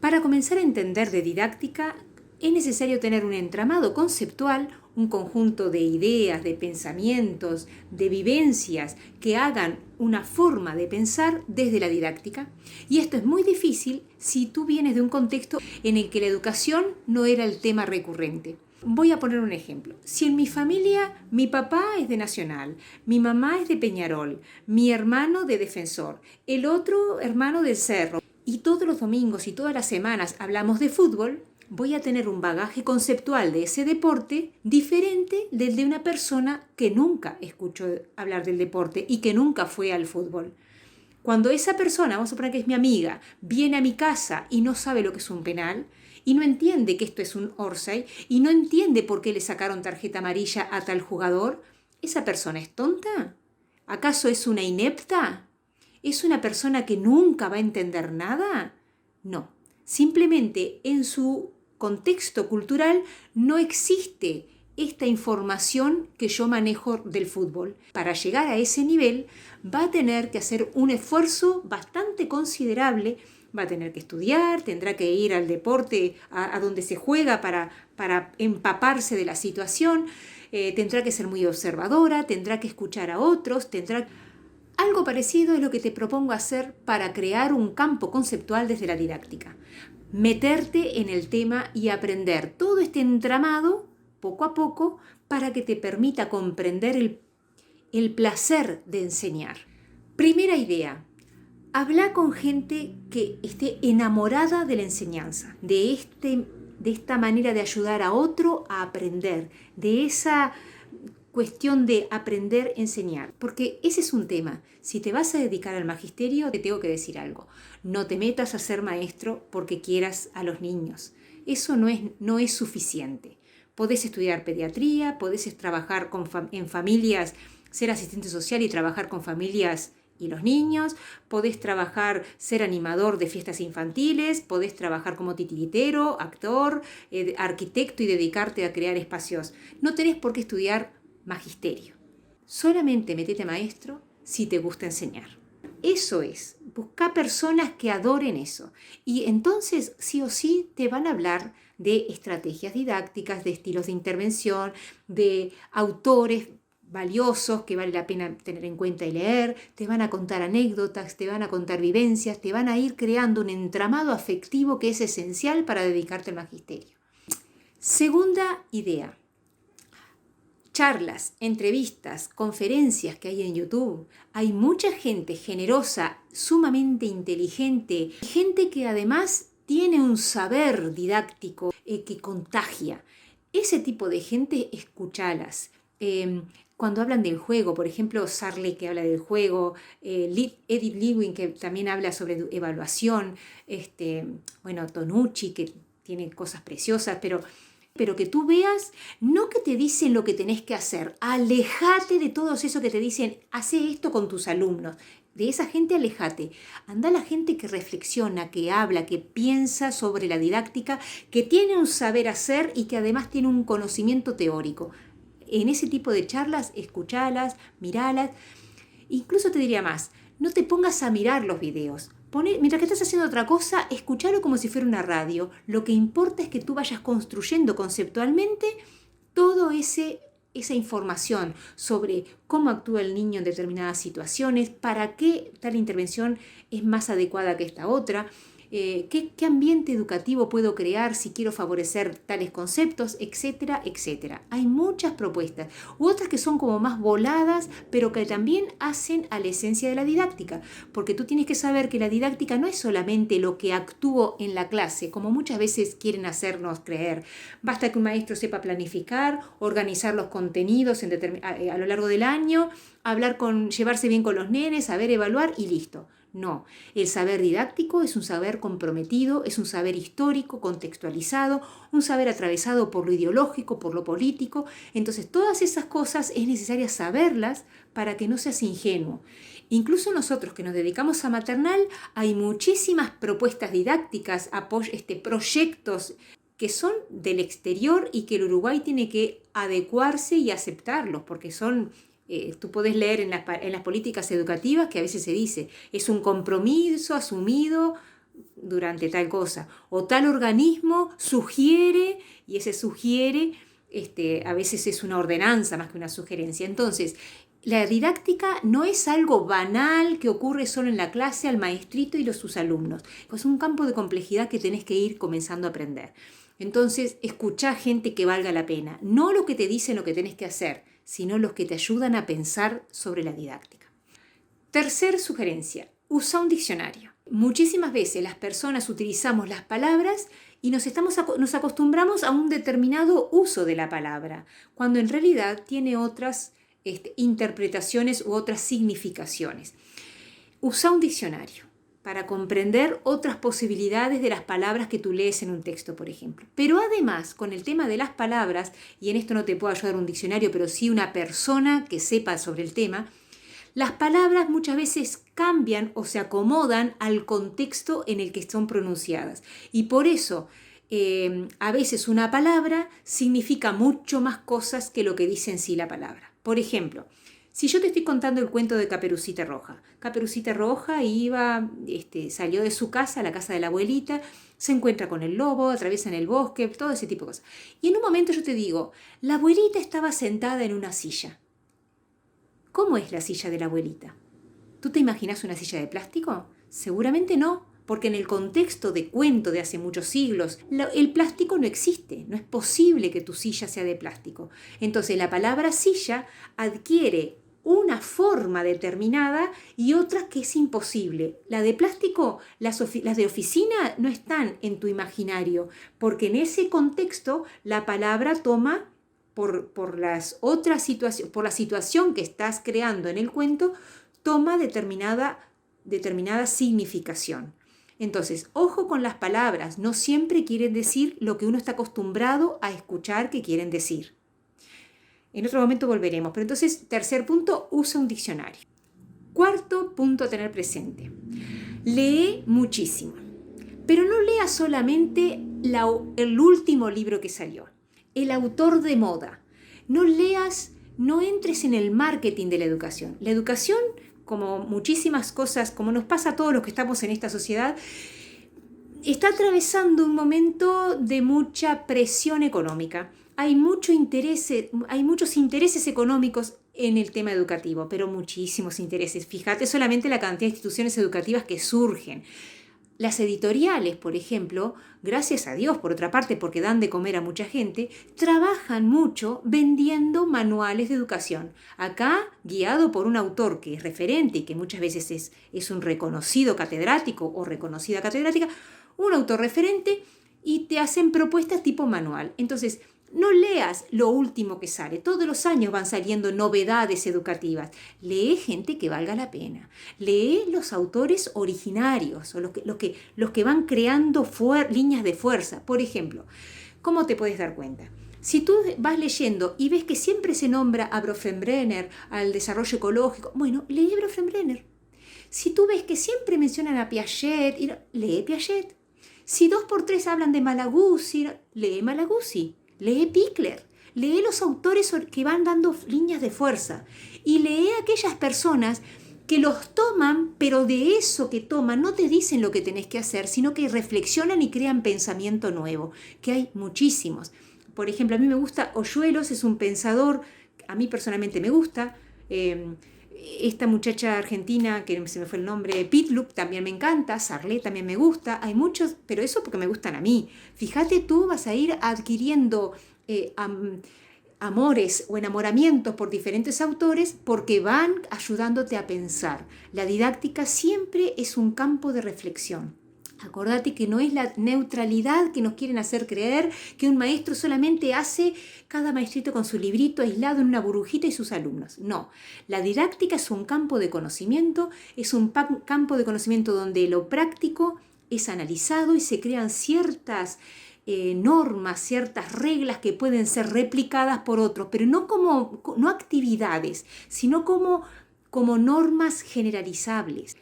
Para comenzar a entender de didáctica, es necesario tener un entramado conceptual, un conjunto de ideas, de pensamientos, de vivencias que hagan una forma de pensar desde la didáctica. Y esto es muy difícil si tú vienes de un contexto en el que la educación no era el tema recurrente. Voy a poner un ejemplo. Si en mi familia mi papá es de Nacional, mi mamá es de Peñarol, mi hermano de Defensor, el otro hermano del Cerro, y todos los domingos y todas las semanas hablamos de fútbol, voy a tener un bagaje conceptual de ese deporte diferente del de una persona que nunca escuchó hablar del deporte y que nunca fue al fútbol. Cuando esa persona, vamos a suponer que es mi amiga, viene a mi casa y no sabe lo que es un penal y no entiende que esto es un offside y no entiende por qué le sacaron tarjeta amarilla a tal jugador, ¿esa persona es tonta? ¿Acaso es una inepta? ¿Es una persona que nunca va a entender nada? No, simplemente en su contexto cultural no existe esta información que yo manejo del fútbol. Para llegar a ese nivel va a tener que hacer un esfuerzo bastante considerable, va a tener que estudiar, tendrá que ir al deporte, a donde se juega para empaparse de la situación, tendrá que ser muy observadora, tendrá que escuchar a otros, Algo parecido es lo que te propongo hacer para crear un campo conceptual desde la didáctica. Meterte en el tema y aprender todo este entramado poco a poco para que te permita comprender el placer de enseñar. Primera idea, habla con gente que esté enamorada de la enseñanza, de esta manera de ayudar a otro a aprender, de esa cuestión de aprender, enseñar, porque ese es un tema. Si te vas a dedicar al magisterio, te tengo que decir algo. No te metas a ser maestro porque quieras a los niños. Eso no es suficiente. Podés estudiar pediatría, podés trabajar en familias, ser asistente social y trabajar con familias y los niños, podés trabajar, ser animador de fiestas infantiles, podés trabajar como titiritero, actor, arquitecto y dedicarte a crear espacios. No tenés por qué estudiar magisterio. Solamente metete maestro si te gusta enseñar. Eso es, busca personas que adoren eso. Y entonces sí o sí te van a hablar de estrategias didácticas, de estilos de intervención, de autores valiosos que vale la pena tener en cuenta y leer, te van a contar anécdotas, te van a contar vivencias, te van a ir creando un entramado afectivo que es esencial para dedicarte al magisterio. Segunda idea. Charlas, entrevistas, conferencias que hay en YouTube. Hay mucha gente generosa, sumamente inteligente, gente que además tiene un saber didáctico que contagia. Ese tipo de gente, escúchalas. Cuando hablan del juego, por ejemplo, Sarle que habla del juego, Edith Lewin que también habla sobre evaluación, Tonucci que tiene cosas preciosas, pero que tú veas, no que te dicen lo que tenés que hacer, alejate de todos esos que te dicen, hace esto con tus alumnos, de esa gente alejate, anda la gente que reflexiona, que habla, que piensa sobre la didáctica, que tiene un saber hacer y que además tiene un conocimiento teórico. En ese tipo de charlas, escuchalas, miralas, incluso te diría más, no te pongas a mirar los videos. Mientras que estás haciendo otra cosa, escucharlo como si fuera una radio. Lo que importa es que tú vayas construyendo conceptualmente toda esa información sobre cómo actúa el niño en determinadas situaciones, para qué tal intervención es más adecuada que esta otra, qué ambiente educativo puedo crear si quiero favorecer tales conceptos, etcétera, etcétera. Hay muchas propuestas, u otras que son como más voladas, pero que también hacen a la esencia de la didáctica, porque tú tienes que saber que la didáctica no es solamente lo que actúo en la clase, como muchas veces quieren hacernos creer. Basta que un maestro sepa planificar, organizar los contenidos a lo largo del año, llevarse bien con los nenes, saber evaluar y listo. No, el saber didáctico es un saber comprometido, es un saber histórico, contextualizado, un saber atravesado por lo ideológico, por lo político. Entonces, todas esas cosas es necesario saberlas para que no seas ingenuo. Incluso nosotros que nos dedicamos a maternal, hay muchísimas propuestas didácticas, proyectos que son del exterior y que el Uruguay tiene que adecuarse y aceptarlos, porque tú podés leer en las políticas educativas que a veces se dice, es un compromiso asumido durante tal cosa, o tal organismo sugiere, y ese sugiere a veces es una ordenanza más que una sugerencia. Entonces, la didáctica no es algo banal que ocurre solo en la clase al maestrito y sus alumnos. Es un campo de complejidad que tenés que ir comenzando a aprender. Entonces, escuchá gente que valga la pena. No lo que te dicen lo que tenés que hacer, sino los que te ayudan a pensar sobre la didáctica. Tercer sugerencia, usa un diccionario. Muchísimas veces las personas utilizamos las palabras y nos acostumbramos a un determinado uso de la palabra, cuando en realidad tiene otras interpretaciones u otras significaciones. Usa un diccionario para comprender otras posibilidades de las palabras que tú lees en un texto, por ejemplo. Pero además, con el tema de las palabras, y en esto no te puede ayudar un diccionario, pero sí una persona que sepa sobre el tema, las palabras muchas veces cambian o se acomodan al contexto en el que son pronunciadas. Y por eso, a veces una palabra significa mucho más cosas que lo que dice en sí la palabra. Por ejemplo, si yo te estoy contando el cuento de Caperucita Roja. Caperucita Roja salió de su casa, la casa de la abuelita, se encuentra con el lobo, atraviesan el bosque, todo ese tipo de cosas. Y en un momento yo te digo, la abuelita estaba sentada en una silla. ¿Cómo es la silla de la abuelita? ¿Tú te imaginas una silla de plástico? Seguramente no, porque en el contexto de cuento de hace muchos siglos, el plástico no existe, no es posible que tu silla sea de plástico. Entonces la palabra silla adquiere una forma determinada y otra que es imposible. La de plástico, las de oficina no están en tu imaginario, porque en ese contexto la palabra toma por las otras situaciones, por la situación que estás creando en el cuento, toma determinada significación. Entonces, ojo con las palabras, no siempre quieren decir lo que uno está acostumbrado a escuchar que quieren decir. En otro momento volveremos, pero entonces, tercer punto, usa un diccionario. Cuarto punto a tener presente, lee muchísimo, pero no lea solamente el último libro que salió, el autor de moda. No entres en el marketing de la educación. La educación, como muchísimas cosas, como nos pasa a todos los que estamos en esta sociedad, está atravesando un momento de mucha presión económica. Hay muchos intereses económicos en el tema educativo, pero muchísimos intereses. Fíjate solamente la cantidad de instituciones educativas que surgen. Las editoriales, por ejemplo, gracias a Dios, por otra parte, porque dan de comer a mucha gente, trabajan mucho vendiendo manuales de educación. Acá, guiado por un autor que es referente y que muchas veces es un reconocido catedrático o reconocida catedrática, un autor referente, y te hacen propuestas tipo manual. Entonces, no leas lo último que sale. Todos los años van saliendo novedades educativas. Lee gente que valga la pena. Lee los autores originarios o los que van creando líneas de fuerza. Por ejemplo, ¿cómo te puedes dar cuenta? Si tú vas leyendo y ves que siempre se nombra a Bronfenbrenner, al desarrollo ecológico, bueno, lee Bronfenbrenner. Si tú ves que siempre mencionan a Piaget, lee Piaget. Si 2x3 hablan de Malaguzzi, lee Malaguzzi. Lee Pickler, lee los autores que van dando líneas de fuerza y lee a aquellas personas que los toman, pero de eso que toman no te dicen lo que tenés que hacer, sino que reflexionan y crean pensamiento nuevo, que hay muchísimos. Por ejemplo, a mí me gusta Hoyuelos, es un pensador, a mí personalmente me gusta. Esta muchacha argentina, que se me fue el nombre, Pitluck, también me encanta, Sarlé también me gusta, hay muchos, pero eso porque me gustan a mí. Fíjate, tú vas a ir adquiriendo amores o enamoramientos por diferentes autores porque van ayudándote a pensar. La didáctica siempre es un campo de reflexión. Acordate que no es la neutralidad que nos quieren hacer creer, que un maestro solamente hace cada maestrito con su librito aislado en una burbujita y sus alumnos. No, la didáctica es un campo de conocimiento, es un campo de conocimiento donde lo práctico es analizado y se crean ciertas normas, ciertas reglas que pueden ser replicadas por otros, pero no actividades, sino como normas generalizables.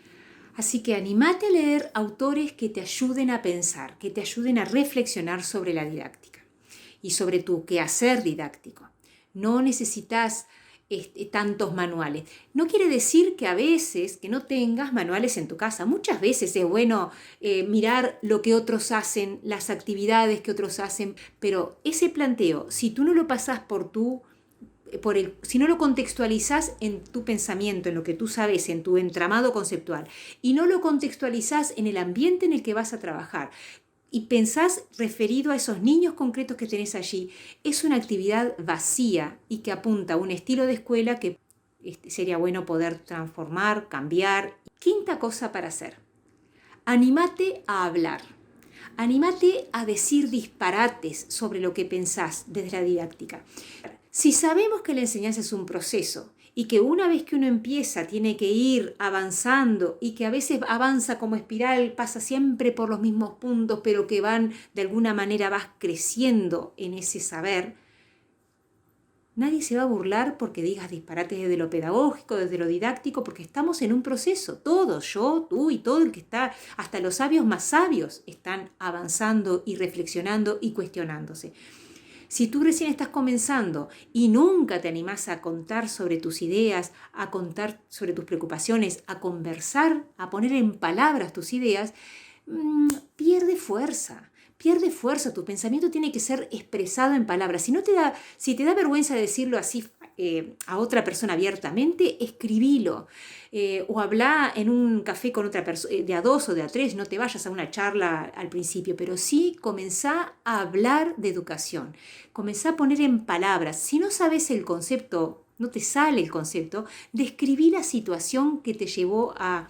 Así que animate a leer autores que te ayuden a pensar, que te ayuden a reflexionar sobre la didáctica y sobre tu quehacer didáctico. No necesitas tantos manuales. No quiere decir que a veces que no tengas manuales en tu casa. Muchas veces es bueno mirar lo que otros hacen, las actividades que otros hacen, pero ese planteo, si tú no lo pasás si no lo contextualizás en tu pensamiento, en lo que tú sabes, en tu entramado conceptual, y no lo contextualizás en el ambiente en el que vas a trabajar, y pensás referido a esos niños concretos que tenés allí, es una actividad vacía y que apunta a un estilo de escuela que sería bueno poder transformar, cambiar. Quinta cosa para hacer: anímate a hablar. Anímate a decir disparates sobre lo que pensás desde la didáctica. Si sabemos que la enseñanza es un proceso y que una vez que uno empieza tiene que ir avanzando y que a veces avanza como espiral, pasa siempre por los mismos puntos, pero que de alguna manera vas creciendo en ese saber, nadie se va a burlar porque digas disparates desde lo pedagógico, desde lo didáctico, porque estamos en un proceso. Todos, yo, tú y todo el que está, hasta los sabios más sabios, están avanzando y reflexionando y cuestionándose. Si tú recién estás comenzando y nunca te animás a contar sobre tus ideas, a contar sobre tus preocupaciones, a conversar, a poner en palabras tus ideas, pierde fuerza. Pierde fuerza, tu pensamiento tiene que ser expresado en palabras. Si te da vergüenza decirlo así a otra persona abiertamente, escribilo. O habla en un café con otra persona, de a dos o de a tres, no te vayas a una charla al principio, pero sí comenzá a hablar de educación. Comenzá a poner en palabras. Si no sabes el concepto, no te sale el concepto, describí la situación que te llevó a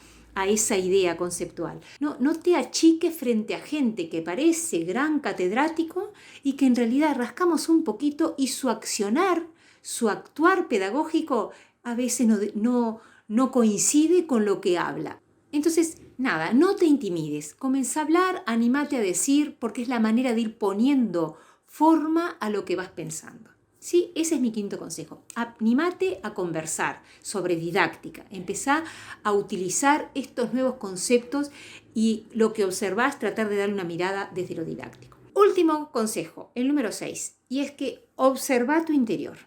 esa idea conceptual. No te achiques frente a gente que parece gran catedrático y que en realidad rascamos un poquito y su actuar pedagógico a veces no coincide con lo que habla. Entonces, nada, no te intimides. Comienza a hablar, anímate a decir, porque es la manera de ir poniendo forma a lo que vas pensando. Sí, ese es mi quinto consejo. Anímate a conversar sobre didáctica. Empezá a utilizar estos nuevos conceptos y lo que observás, tratar de darle una mirada desde lo didáctico. Último consejo, el número 6, y es que observa tu interior.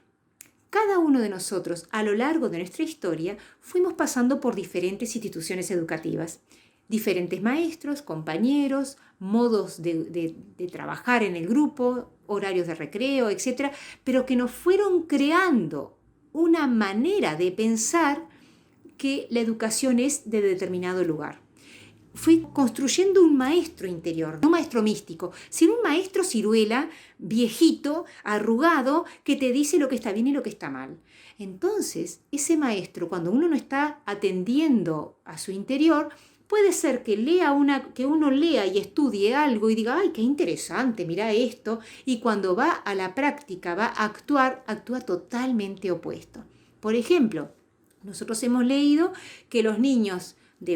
Cada uno de nosotros, a lo largo de nuestra historia, fuimos pasando por diferentes instituciones educativas, diferentes maestros, compañeros, modos de trabajar en el grupo, horarios de recreo, etc., pero que nos fueron creando una manera de pensar que la educación es de determinado lugar. Fui construyendo un maestro interior, no un maestro místico, sino un maestro ciruela, viejito, arrugado, que te dice lo que está bien y lo que está mal. Entonces, ese maestro, cuando uno no está atendiendo a su interior, puede ser que uno lea y estudie algo y diga, ¡ay, qué interesante, mira esto! Y cuando va a la práctica, va a actuar, actúa totalmente opuesto. Por ejemplo, nosotros hemos leído que los niños de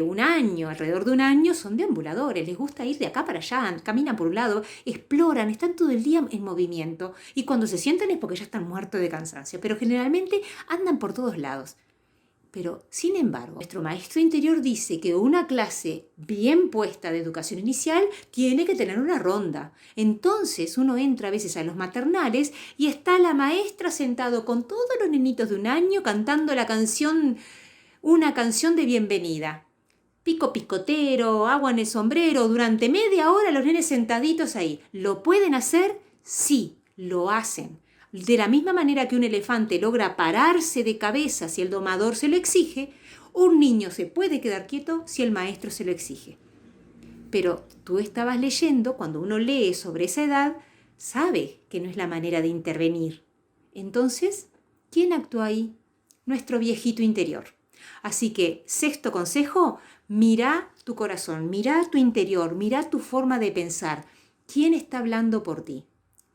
alrededor de un año, son deambuladores, les gusta ir de acá para allá, caminan por un lado, exploran, están todo el día en movimiento y cuando se sientan es porque ya están muertos de cansancio, pero generalmente andan por todos lados. Pero, sin embargo, nuestro maestro interior dice que una clase bien puesta de educación inicial tiene que tener una ronda. Entonces uno entra a veces a los maternales y está la maestra sentado con todos los nenitos de un año cantando una canción de bienvenida. Pico picotero, agua en el sombrero, durante media hora los nenes sentaditos ahí. ¿Lo pueden hacer? Sí, lo hacen. De la misma manera que un elefante logra pararse de cabeza si el domador se lo exige, un niño se puede quedar quieto si el maestro se lo exige. Pero tú estabas leyendo, cuando uno lee sobre esa edad, sabe que no es la manera de intervenir. Entonces, ¿quién actúa ahí? Nuestro viejito interior. Así que, sexto consejo, mira tu corazón, mira tu interior, mira tu forma de pensar. ¿Quién está hablando por ti?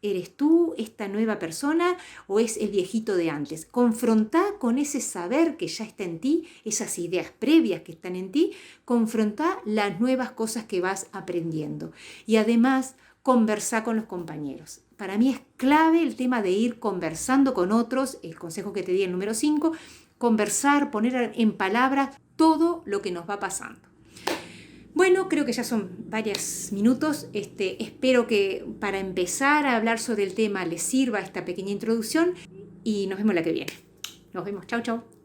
¿Eres tú esta nueva persona o es el viejito de antes? Confrontá con ese saber que ya está en ti, esas ideas previas que están en ti, confrontá las nuevas cosas que vas aprendiendo. Y además, conversá con los compañeros. Para mí es clave el tema de ir conversando con otros, el consejo que te di, el número 5, conversar, poner en palabras todo lo que nos va pasando. Bueno, creo que ya son varios minutos. Espero que para empezar a hablar sobre el tema les sirva esta pequeña introducción y nos vemos la que viene. Nos vemos. Chau, chau.